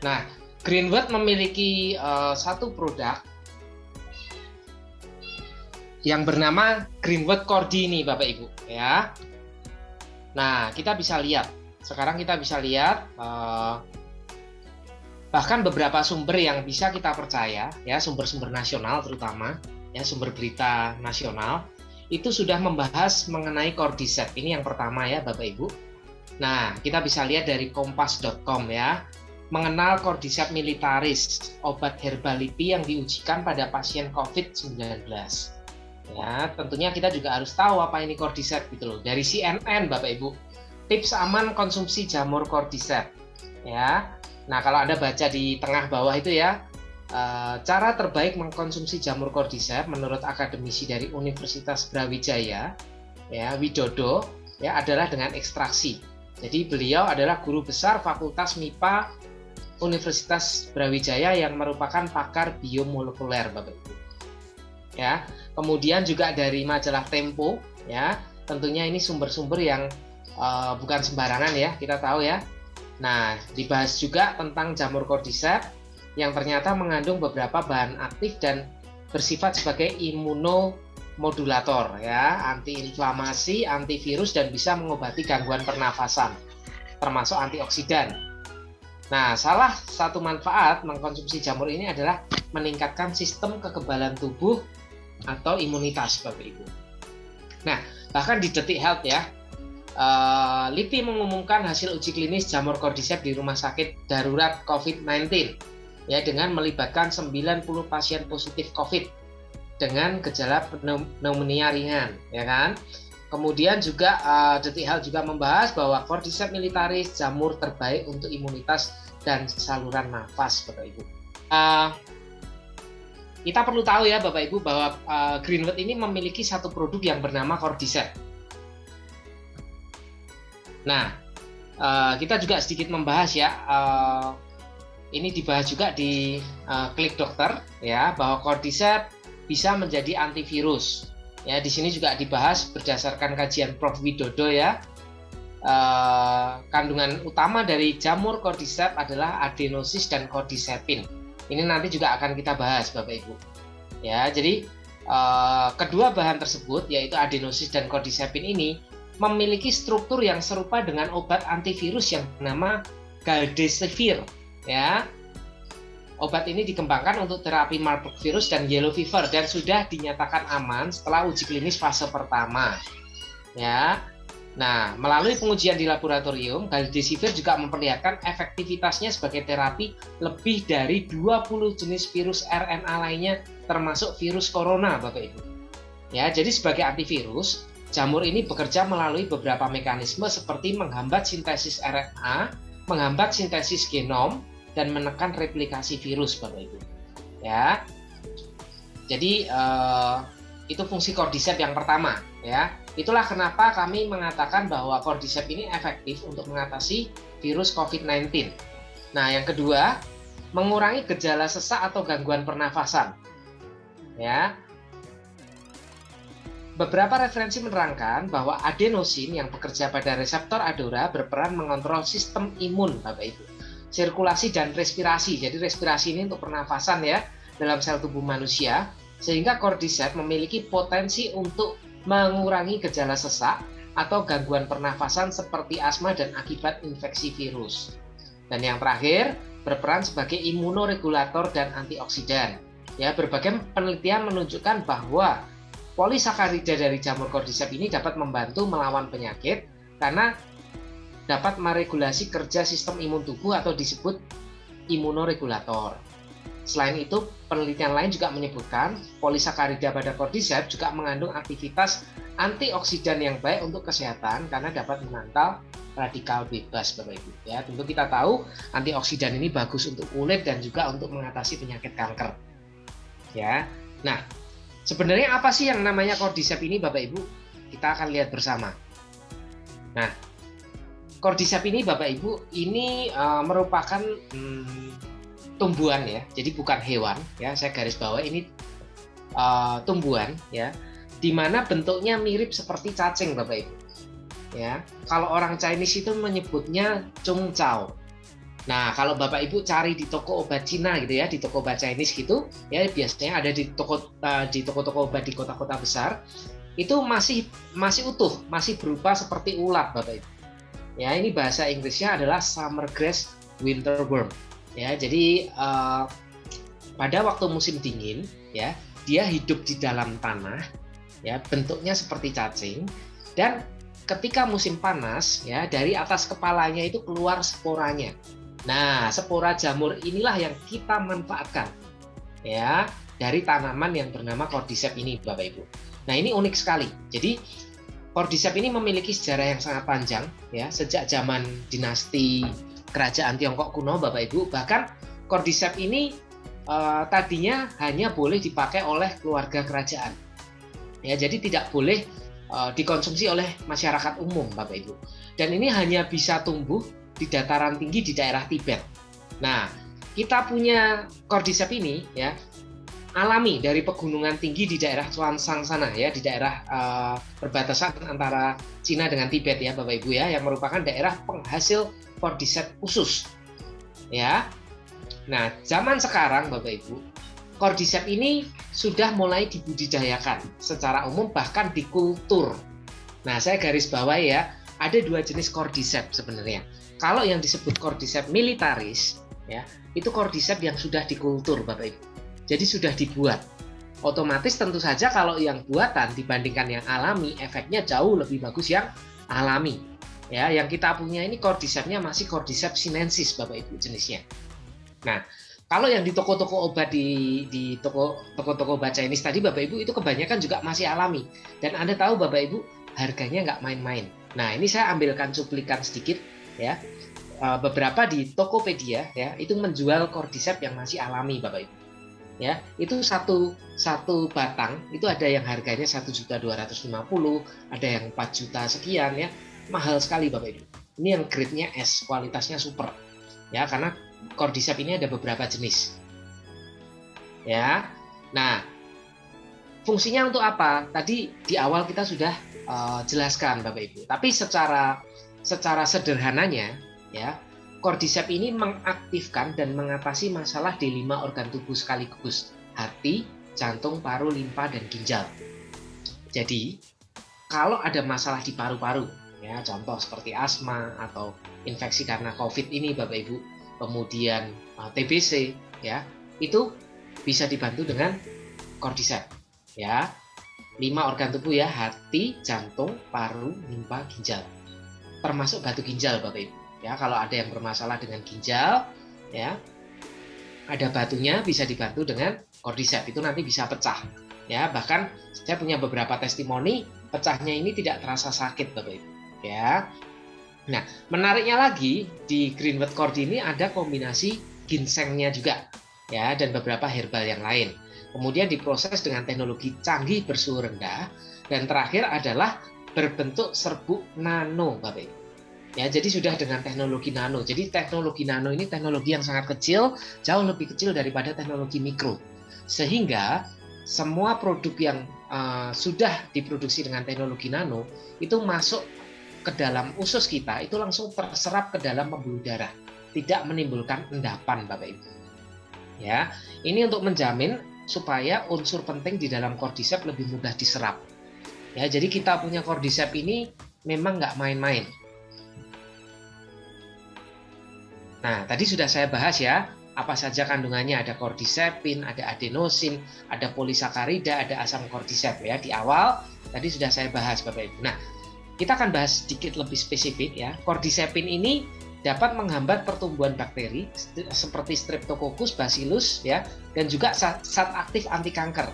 Nah, Greenwood memiliki satu produk yang bernama Greenwood Cordy ini, Bapak Ibu, ya. Nah, kita bisa lihat. Sekarang kita bisa lihat bahkan beberapa sumber yang bisa kita percaya, ya, sumber-sumber nasional terutama, ya, sumber berita nasional itu sudah membahas mengenai Cordyceps. Ini yang pertama ya, Bapak Ibu. Nah, kita bisa lihat dari kompas.com ya. Mengenal Cordyceps militaris, obat herbal LIPI yang diujikan pada pasien COVID-19. Ya, tentunya kita juga harus tahu apa ini Cordyceps gitu loh. Dari CNN, Bapak Ibu. Tips aman konsumsi jamur Cordyceps. Ya. Nah, kalau Anda baca di tengah bawah itu ya, cara terbaik mengkonsumsi jamur Cordyceps menurut akademisi dari Universitas Brawijaya, ya, Widodo, ya, adalah dengan ekstraksi. Jadi beliau adalah guru besar Fakultas MIPA Universitas Brawijaya yang merupakan pakar biomolekuler, Bapak Ibu. Ya, kemudian juga dari majalah Tempo, ya, tentunya ini sumber-sumber yang bukan sembarangan ya, kita tahu ya. Nah, dibahas juga tentang jamur Cordyceps yang ternyata mengandung beberapa bahan aktif dan bersifat sebagai imunomodulator, ya, antiinflamasi, antivirus, dan bisa mengobati gangguan pernafasan, termasuk antioksidan. Nah, salah satu manfaat mengkonsumsi jamur ini adalah meningkatkan sistem kekebalan tubuh atau imunitas, Bapak Ibu. Nah, bahkan di Detik Health ya, LIPI mengumumkan hasil uji klinis jamur Cordyceps di rumah sakit darurat COVID-19 ya, dengan melibatkan 90 pasien positif COVID dengan gejala pneumonia ringan, ya kan? Kemudian juga Detik Health juga membahas bahwa Cordyceps militaris jamur terbaik untuk imunitas dan saluran nafas, Bapak Ibu. Kita perlu tahu ya, Bapak Ibu, bahwa Greenwood ini memiliki satu produk yang bernama Cordyceps. Nah, kita juga sedikit membahas ya, ini dibahas juga di Klik Dokter ya, bahwa Cordyceps bisa menjadi antivirus. Ya, di sini juga dibahas berdasarkan kajian Prof. Widodo ya. Kandungan utama dari jamur Cordyceps adalah adenosis dan cordycepin. Ini nanti juga akan kita bahas, Bapak Ibu. Ya, jadi kedua bahan tersebut yaitu adenosis dan cordycepin ini memiliki struktur yang serupa dengan obat antivirus yang bernama Galdeslivir. Ya, obat ini dikembangkan untuk terapi Marburg virus dan yellow fever dan sudah dinyatakan aman setelah uji klinis fase pertama. Ya, nah, melalui pengujian di laboratorium, Galdeslivir juga memperlihatkan efektivitasnya sebagai terapi lebih dari 20 jenis virus RNA lainnya, termasuk virus corona, Bapak Ibu. Ya, jadi sebagai antivirus, jamur ini bekerja melalui beberapa mekanisme seperti menghambat sintesis RNA, menghambat sintesis genom, dan menekan replikasi virus, Bapak Ibu. Ya, jadi itu fungsi Cordyceps yang pertama. Ya, itulah kenapa kami mengatakan bahwa Cordyceps ini efektif untuk mengatasi virus COVID-19. Nah, yang kedua, mengurangi gejala sesak atau gangguan pernafasan. Ya. Beberapa referensi menerangkan bahwa adenosin yang bekerja pada reseptor ADORA berperan mengontrol sistem imun, Bapak Ibu, sirkulasi dan respirasi. Jadi respirasi ini untuk pernafasan ya dalam sel tubuh manusia, sehingga Cordyceps memiliki potensi untuk mengurangi gejala sesak atau gangguan pernafasan seperti asma dan akibat infeksi virus. Dan yang terakhir, berperan sebagai imunoregulator dan antioksidan. Ya, berbagai penelitian menunjukkan bahwa polisakarida dari jamur Cordyceps ini dapat membantu melawan penyakit karena dapat meregulasi kerja sistem imun tubuh atau disebut imunoregulator. Selain itu, penelitian lain juga menyebutkan polisakarida pada Cordyceps juga mengandung aktivitas antioksidan yang baik untuk kesehatan karena dapat menangkal radikal bebas, Bapak Ibu. Ya, tentu kita tahu antioksidan ini bagus untuk kulit dan juga untuk mengatasi penyakit kanker. Ya. Nah, sebenarnya apa sih yang namanya Cordyceps ini, Bapak Ibu? Kita akan lihat bersama. Nah, Cordyceps ini, Bapak Ibu, ini merupakan tumbuhan ya, jadi bukan hewan ya. Saya garis bawah ini tumbuhan ya, di mana bentuknya mirip seperti cacing, Bapak Ibu. Ya, kalau orang Chinese itu menyebutnya Chung Chao. Nah, kalau Bapak Ibu cari di toko obat Cina gitu ya, di toko obat Chinese gitu, ya biasanya ada di toko-toko obat di kota-kota besar, itu masih utuh, masih berupa seperti ulat Bapak Ibu. Ya, ini bahasa Inggrisnya adalah summer grass winter worm. Ya, jadi pada waktu musim dingin, ya, dia hidup di dalam tanah, ya, bentuknya seperti cacing, dan ketika musim panas, ya, dari atas kepalanya itu keluar sporanya. Nah, spora jamur inilah yang kita manfaatkan, ya, dari tanaman yang bernama Cordyceps ini, Bapak Ibu. Nah, ini unik sekali. Jadi, Cordyceps ini memiliki sejarah yang sangat panjang, ya, sejak zaman dinasti kerajaan Tiongkok kuno, Bapak Ibu. Bahkan Cordyceps ini tadinya hanya boleh dipakai oleh keluarga kerajaan, ya, jadi tidak boleh dikonsumsi oleh masyarakat umum, Bapak Ibu. Dan ini hanya bisa tumbuh di dataran tinggi di daerah Tibet. Nah, kita punya Cordyceps ini, ya, alami dari pegunungan tinggi di daerah Chuanshan sana, ya, di daerah perbatasan antara Cina dengan Tibet, ya, Bapak Ibu, ya, yang merupakan daerah penghasil Cordyceps khusus, ya. Nah, zaman sekarang Bapak Ibu, Cordyceps ini sudah mulai dibudidayakan secara umum, bahkan dikultur. Nah, saya garis bawahi ya, ada dua jenis Cordyceps sebenarnya. Kalau yang disebut Cordyceps militaris, ya, itu Cordyceps yang sudah dikultur, Bapak Ibu. Jadi sudah dibuat. Otomatis tentu saja kalau yang buatan dibandingkan yang alami, efeknya jauh lebih bagus yang alami. Ya, yang kita punya ini Cordycepsnya masih Cordyceps sinensis, Bapak Ibu, jenisnya. Nah, kalau yang di toko-toko obat di toko-toko obat Chinese tadi, Bapak Ibu, itu kebanyakan juga masih alami. Dan Anda tahu Bapak Ibu, harganya nggak main-main. Nah, ini saya ambilkan cuplikan sedikit, ya. Beberapa di Tokopedia, ya, itu menjual Cordyceps yang masih alami, Bapak Ibu. Ya, itu satu batang itu ada yang harganya 1.250.000, ada yang 4 juta sekian, ya. Mahal sekali, Bapak Ibu. Ini yang grade-nya S, kualitasnya super. Ya, karena Cordyceps ini ada beberapa jenis. Ya. Nah, fungsinya untuk apa? Tadi di awal kita sudah jelaskan, Bapak Ibu. Tapi secara sederhananya, ya, Cordyceps ini mengaktifkan dan mengatasi masalah di 5 organ tubuh sekaligus: hati, jantung, paru, limpa, dan ginjal. Jadi, kalau ada masalah di paru-paru, ya, contoh seperti asma atau infeksi karena COVID ini, Bapak Ibu, kemudian TBC, ya, itu bisa dibantu dengan Cordyceps, ya. 5 organ tubuh, ya, hati, jantung, paru, limpa, ginjal, termasuk batu ginjal, Bapak Ibu, ya. Kalau ada yang bermasalah dengan ginjal, ya, ada batunya, bisa dibantu dengan Cordyceps, itu nanti bisa pecah, ya. Bahkan saya punya beberapa testimoni pecahnya ini tidak terasa sakit, Bapak Ibu, ya. Nah, menariknya lagi, di Greenwood Cordy ini ada kombinasi ginsengnya juga, ya, dan beberapa herbal yang lain. Kemudian diproses dengan teknologi canggih bersuhu rendah, dan terakhir adalah berbentuk serbuk nano, Bapak Ibu. Ya, jadi sudah dengan teknologi nano. Jadi teknologi nano ini teknologi yang sangat kecil, jauh lebih kecil daripada teknologi mikro. Sehingga semua produk yang sudah diproduksi dengan teknologi nano itu masuk ke dalam usus kita, itu langsung terserap ke dalam pembuluh darah, tidak menimbulkan endapan, Bapak Ibu. Ya, ini untuk menjamin supaya unsur penting di dalam Cordyceps lebih mudah diserap. Ya, jadi kita punya Cordyceps ini memang nggak main-main. Nah, tadi sudah saya bahas ya, apa saja kandungannya. Ada cordycepin, ada adenosin, ada polisakarida, ada asam Cordyceps, ya. Di awal tadi sudah saya bahas, Bapak Ibu. Nah, kita akan bahas sedikit lebih spesifik, ya. Cordycepin ini dapat menghambat pertumbuhan bakteri seperti Streptococcus, Bacillus, ya, dan juga zat aktif anti kanker,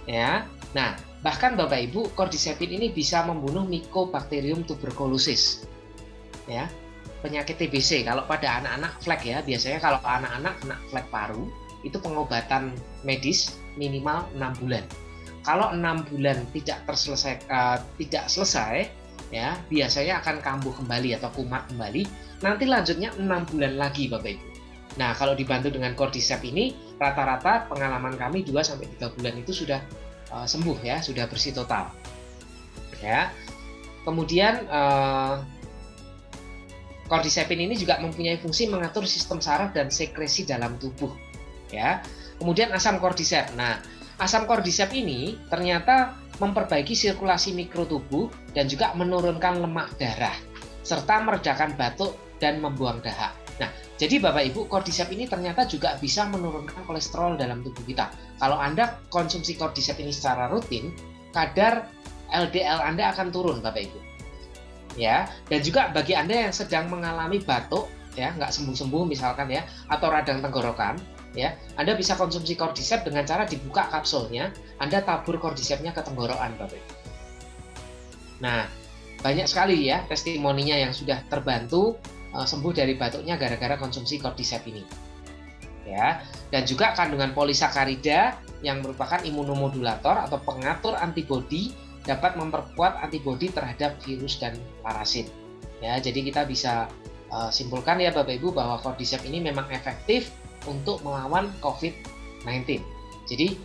ya. Nah, bahkan Bapak Ibu, Cordycepin ini bisa membunuh Mycobacterium tuberculosis, ya, penyakit TBC. Kalau pada anak-anak flek, ya, biasanya kalau anak-anak kena flek paru, itu pengobatan medis minimal 6 bulan. Kalau 6 bulan tidak selesai, ya, biasanya akan kambuh kembali atau kumat kembali. Nanti lanjutnya 6 bulan lagi, Bapak Ibu. Nah, kalau dibantu dengan Cordyceps ini, rata-rata pengalaman kami 2-3 bulan itu sudah sembuh, ya, sudah bersih total. Ya. Kemudian Cordycepin ini juga mempunyai fungsi mengatur sistem saraf dan sekresi dalam tubuh. Ya. Kemudian asam cordyceps. Nah, asam cordyceps ini ternyata memperbaiki sirkulasi mikrotubuh dan juga menurunkan lemak darah serta meredakan batuk dan membuang dahak. Nah, jadi Bapak Ibu, cordyceps ini ternyata juga bisa menurunkan kolesterol dalam tubuh kita. Kalau Anda konsumsi cordyceps ini secara rutin, kadar LDL Anda akan turun, Bapak Ibu. Ya, dan juga bagi Anda yang sedang mengalami batuk, ya, nggak sembuh-sembuh misalkan ya, atau radang tenggorokan, ya, Anda bisa konsumsi cordyceps dengan cara dibuka kapsulnya, Anda tabur cordycepsnya ke tenggorokan, Bapak Ibu. Nah, banyak sekali ya testimoninya yang sudah terbantu sembuh dari batuknya gara-gara konsumsi cordyceps ini. Ya, dan juga kandungan polisakarida yang merupakan imunomodulator atau pengatur antibodi dapat memperkuat antibodi terhadap virus dan parasit. Ya, jadi kita bisa simpulkan ya Bapak Ibu bahwa cordyceps ini memang efektif untuk melawan COVID-19. Jadi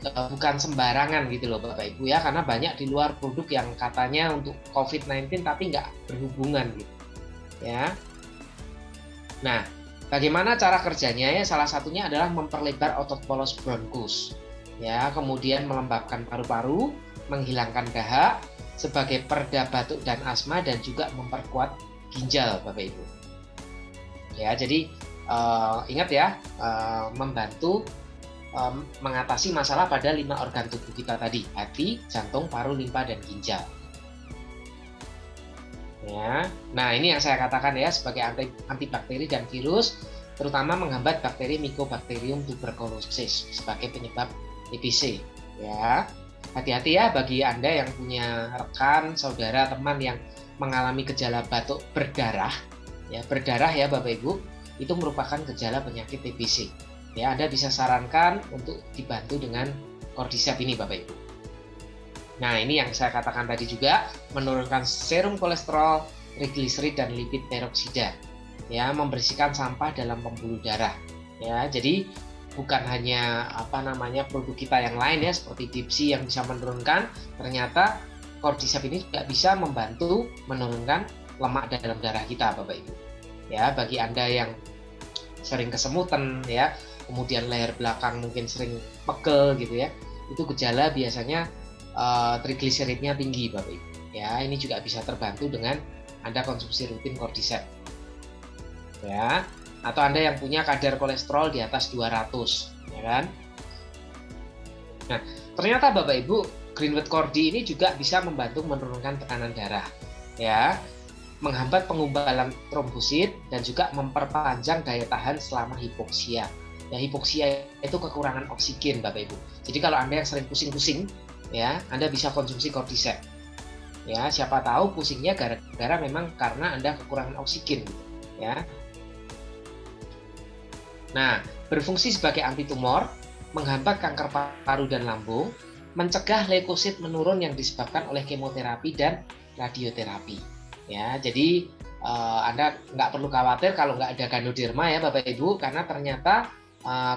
bukan sembarangan gitu loh Bapak Ibu ya, karena banyak di luar produk yang katanya untuk COVID-19 tapi nggak berhubungan gitu. Ya. Nah, bagaimana cara kerjanya ya? Salah satunya adalah memperlebar otot polos bronkus. Ya, kemudian melembabkan paru-paru, menghilangkan dahak sebagai pereda batuk dan asma dan juga memperkuat ginjal Bapak Ibu. Ya, jadi ingat ya, membantu mengatasi masalah pada 5 organ tubuh kita tadi, hati, jantung, paru, limpa, dan ginjal. Ya, nah ini yang saya katakan ya sebagai antibakteri dan virus, terutama menghambat bakteri Mycobacterium tuberculosis sebagai penyebab TBC. Ya, hati-hati ya bagi Anda yang punya rekan, saudara, teman yang mengalami gejala batuk berdarah, ya Bapak Ibu, itu merupakan gejala penyakit TBC. Ya, Anda bisa sarankan untuk dibantu dengan cordyceps ini Bapak Ibu. Nah, ini yang saya katakan tadi juga, menurunkan serum kolesterol, trigliserid dan lipid peroksida. Ya, membersihkan sampah dalam pembuluh darah. Ya, jadi bukan hanya produk kita yang lain ya seperti Dipsy yang bisa menurunkan, ternyata cordyceps ini juga bisa membantu menurunkan lemak dalam darah kita Bapak Ibu. Ya, bagi Anda yang sering kesemutan ya, kemudian leher belakang mungkin sering pegel gitu ya, itu gejala biasanya trigliseridnya tinggi Bapak Ibu. Ya, ini juga bisa terbantu dengan Anda konsumsi rutin cordyceps. Ya, atau Anda yang punya kadar kolesterol di atas 200, ya kan? Nah, ternyata Bapak Ibu, Greenwood Cordy ini juga bisa membantu menurunkan tekanan darah. Ya, menghambat pengumbalan trombosit dan juga memperpanjang daya tahan selama hipoksia. Ya, hipoksia itu kekurangan oksigen Bapak Ibu. Jadi kalau Anda yang sering pusing-pusing, ya, Anda bisa konsumsi cordyceps. Ya, siapa tahu pusingnya gara-gara memang karena Anda kekurangan oksigen, ya. Nah, berfungsi sebagai antitumor, menghambat kanker paru dan lambung, mencegah leukosit menurun yang disebabkan oleh kemoterapi dan radioterapi. Ya, jadi Anda nggak perlu khawatir kalau nggak ada ganoderma ya Bapak Ibu, karena ternyata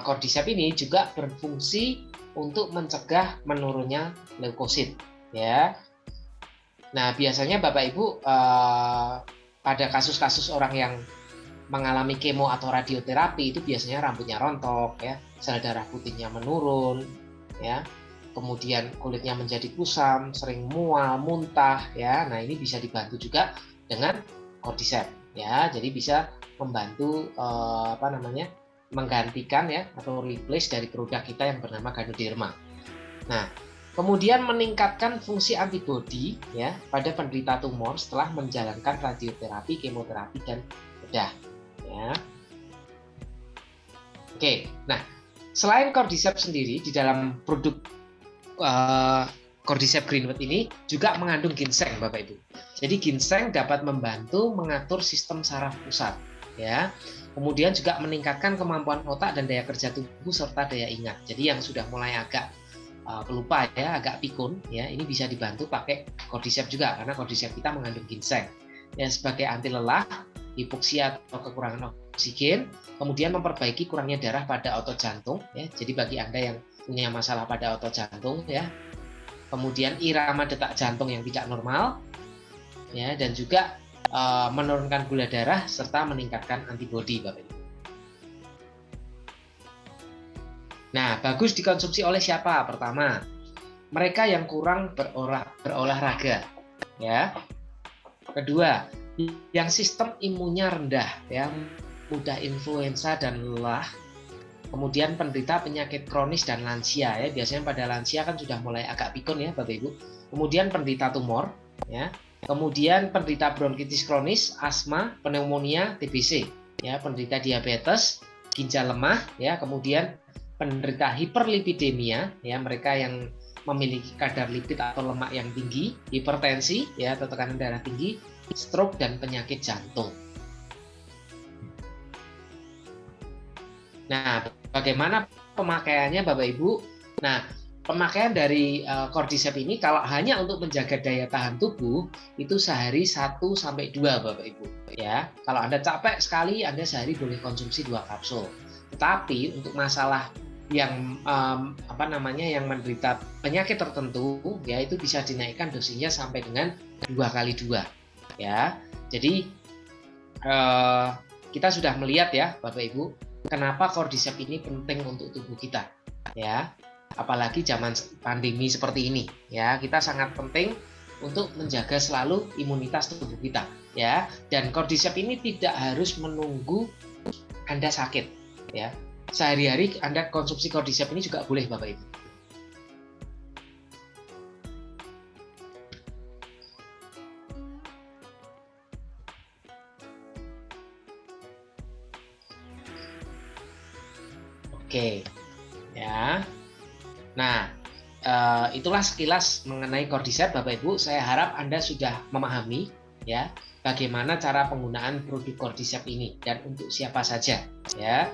cordyceps ini juga berfungsi untuk mencegah menurunnya leukosit. Ya. Nah, biasanya Bapak Ibu pada kasus-kasus orang yang mengalami kemo atau radioterapi itu biasanya rambutnya rontok, ya, sel darah putihnya menurun, ya, kemudian kulitnya menjadi kusam, sering mual, muntah, ya. Nah, ini bisa dibantu juga dengan cordyceps, ya. Jadi bisa membantu menggantikan ya atau replace dari produk kita yang bernama Ganoderma. Nah, kemudian meningkatkan fungsi antibodi ya pada penderita tumor setelah menjalankan radioterapi, kemoterapi dan bedah. Ya. Oke, nah selain cordyceps sendiri di dalam produk cordyceps Greenwood ini juga mengandung ginseng Bapak Ibu. Jadi ginseng dapat membantu mengatur sistem saraf pusat ya. Kemudian juga meningkatkan kemampuan otak dan daya kerja tubuh serta daya ingat. Jadi yang sudah mulai agak pelupa ya, agak pikun ya, ini bisa dibantu pakai cordyceps juga karena cordyceps kita mengandung ginseng. Ya, sebagai anti lelah, hipoksia atau kekurangan oksigen, kemudian memperbaiki kurangnya darah pada otot jantung ya. Jadi bagi Anda yang punya masalah pada otot jantung ya, kemudian irama detak jantung yang tidak normal ya, dan juga menurunkan gula darah serta meningkatkan antibodi, Bapak Ibu. Nah, bagus dikonsumsi oleh siapa? Pertama, mereka yang kurang berolahraga, ya. Kedua, yang sistem imunnya rendah, ya, mudah influenza dan lelah. Kemudian penderita penyakit kronis dan lansia, ya. Biasanya pada lansia kan sudah mulai agak pikun, ya, Bapak Ibu. Kemudian penderita tumor, ya. Kemudian penderita bronkitis kronis, asma, pneumonia, TBC, ya, penderita diabetes, ginjal lemah, ya. Kemudian penderita hiperlipidemia, ya, mereka yang memiliki kadar lipid atau lemak yang tinggi, hipertensi, ya, atau tekanan darah tinggi, stroke dan penyakit jantung. Nah, bagaimana pemakaiannya, Bapak Ibu? Nah, pemakaian dari Cordyceps ini kalau hanya untuk menjaga daya tahan tubuh itu sehari 1-2, Bapak Ibu, ya. Kalau Anda capek sekali, Anda sehari boleh konsumsi 2 kapsul. Tetapi untuk masalah yang yang menderita penyakit tertentu, ya, itu bisa dinaikkan dosisnya sampai dengan 2x2, ya. Jadi kita sudah melihat, ya, Bapak Ibu, kenapa Cordyceps ini penting untuk tubuh kita, ya. Apalagi zaman pandemi seperti ini, ya, kita sangat penting untuk menjaga selalu imunitas tubuh kita, ya. Dan Cordyceps ini tidak harus menunggu Anda sakit, ya. Sehari-hari Anda konsumsi Cordyceps ini juga boleh, Bapak Ibu. Oke, ya. Nah, itulah sekilas mengenai Cordyceps, Bapak Ibu. Saya harap Anda sudah memahami, ya, bagaimana cara penggunaan produk Cordyceps ini dan untuk siapa saja, ya.